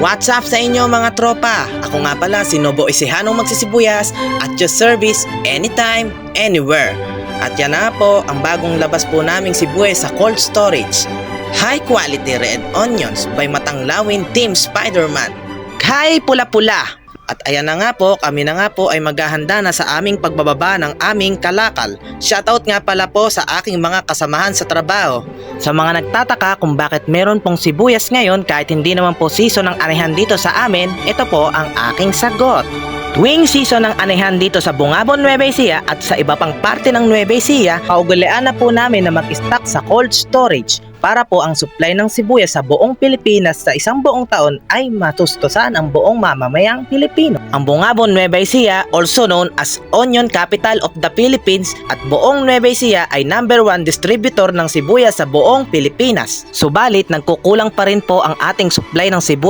What's up sa inyo mga tropa? Ako nga pala si Nobo Isihanong Magsisibuyas at your service anytime, anywhere. At yan na po ang bagong labas po naming sibuyas sa cold storage. High quality red onions by Matanglawin Team Spider-Man. Hi pula-pula! At ayan na nga po, kami na nga po ay maghahanda na sa aming pagbababa ng aming kalakal. Shoutout nga pala po sa aking mga kasamahan sa trabaho. Sa mga nagtataka kung bakit meron pong sibuyas ngayon kahit hindi naman po season ng anihan dito sa amin, ito po ang aking sagot. Tuwing season ng anihan dito sa Bungabon, Nueva Ecija at sa iba pang parte ng Nueva Ecija, kaugalian na po namin na mag-stock sa cold storage para po ang supply ng sibuyas sa buong Pilipinas sa isang buong taon ay matustusan ang buong mamamayang Pilipino. Ang Bungabon, Nueva Ecija, also known as Onion Capital of the Philippines at buong Nueva Ecija ay #1 distributor ng sibuyas sa buong Pilipinas. Subalit nagkukulang pa rin po ang ating supply ng sibuyas